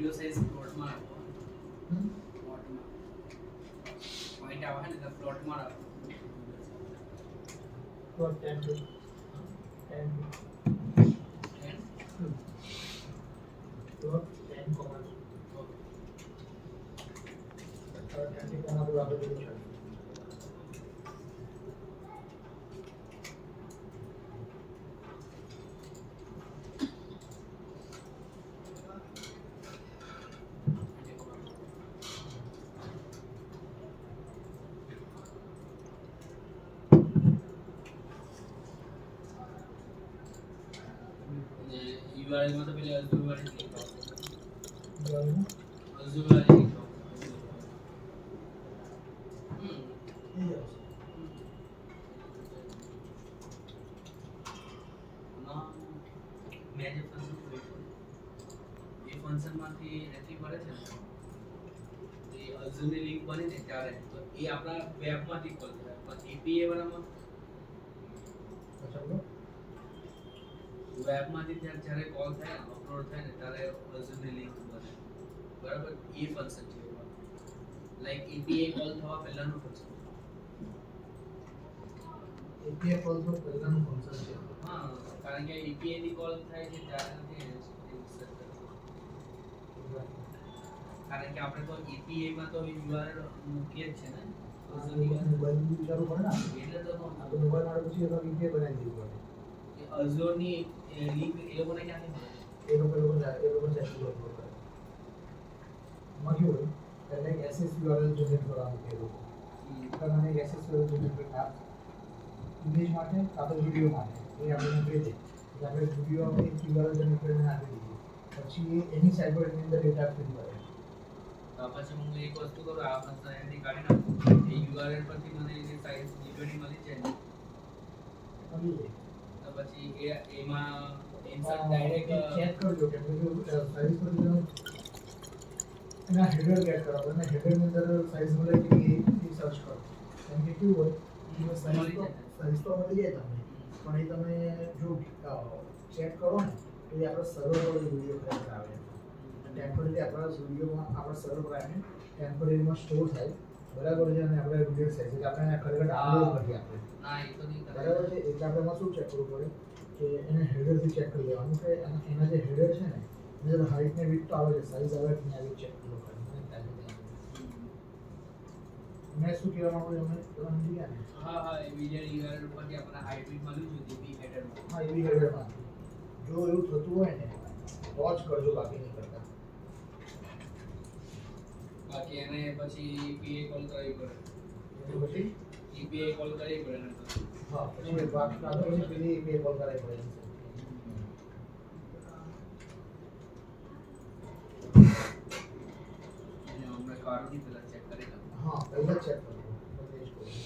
window size પ્લોટમાં રાખો પ્લોટમાં પોઈન્ટ આવે ને તો પ્લોટમાં રાખો plot 10 10 plot 10 comma plot 10 comma તો આપણે જોઈ શકીએ URL માં તો પેલી અઝુર વાળી લીખો બરાબર અઝુર વાળી લીખો મેં જે ફંક્શન લખ્યું એ ફંક્શનમાંથી એન્ટ્રી પડે છે ને એ અઝુરની લિંક બની ને ત્યારે તો એ આપણા વેબમાંથી કોલ થાય પણ API વાળામાં અચ્છા વેબમાંથી જ્યારે કોલ થાય અપલોડ થાય ને ત્યારે અઝુરની લિંક બને બરાબર એ ફંક્શન છે લાઈક API કોલ થવા પહેલાનું ફંક્શન API કોલ તો પહેલાનું ફંક્શન છે હા કારણ કે API ની કોલ થાય છે ત્યારે કારણ કે આપણે તો API માં તો URL મૂકીએ જ છે ને મોબાઈલ ની વિચારવું પડે ને એટલે તો આ તો મોબાઈલ માટે પછી એક API બનાવી દીધું પડે એ Azure ની લિંક એ લોકોને ક્યાંથી મળે એ લોકો સેટ કરવું પડે એમાં કેવું હોય પહેલા એક SS URL જનરેટ કરવાનું કે લોકો તમને એક SS URL જનરેટ કરતા ઇમેજ માટે કાં તો વિડીયો માટે એ આપણે મૂકીએ છીએ એટલે આપણે વિડીયો એક URL જનરેટ કરીને આપી દઈએ પછી એની સાઈડ પર એની અંદર ડેટા ફિલ કરે તો પછી હું એક વસ્તુ કરું આ ફંક્શન એન્ટ્રી કાઢી નાખું એ URL પરથી મને એની સાઈઝ ડિટેલ મળી જાય ને તો પછી એમાં ઇન્સર્ટ ડાયરેક્ટ ચેક કરજો કે સાઈઝ પર એના હેડર ગેટ કરો અને હેડરની અંદર સાઈઝ મળે કે એ સર્ચ કરો કેમ કે કેવું હોય સાઈઝ તો મળી જાય તમને પણ એ તમે જો ચેક કરો ને તો એ આપણા સર્વર પર વિડીયો ખરેખર આવે ટેમ્પરરી આપણા વિડીયોમાં આપણા સર્વર પર આવીને ટેમ્પરરીમાં સ્ટોર થાય બરાબર છે અને આપણે વિડીયો સાઈઝ એટલે આપણે ખરેખર ડાઉનલોડ કરીએ આપણે ના એ તો નહીં બરાબર છે એટલે આપણે એમાં શું ચેક કરવું પડે કે એને હેડરથી ચેક કરી લેવાનું કે એના જે હેડર છે ને એની હાઈટ ને વિડ્થ તો આવે છે સાઈઝ આવે કે નહીં આવી ચેક કરવું પડે મેં શું કહેવા માંગુ છું તમે સમજી ગયા ને હા હા એ વિડિયો URL ઉપરથી આપણને હાઈટ વિડ્થ મળ્યું છે DB હેડરમાં હા એવી હેડરમાં જો એવું થતું હોય ને વોચ કરજો બાકી નહીં કરતા બાકી એને પછી API કોલ કરવી પડે પછી API કોલ કરવી પડે ને હા પછી બાકી આગળ પેલી API કોલ કરાવી પડે અને હમણાં કાઢી પેલા ચેક કરી લઉં હા પહેલા ચેક કરજો પછી જ કરો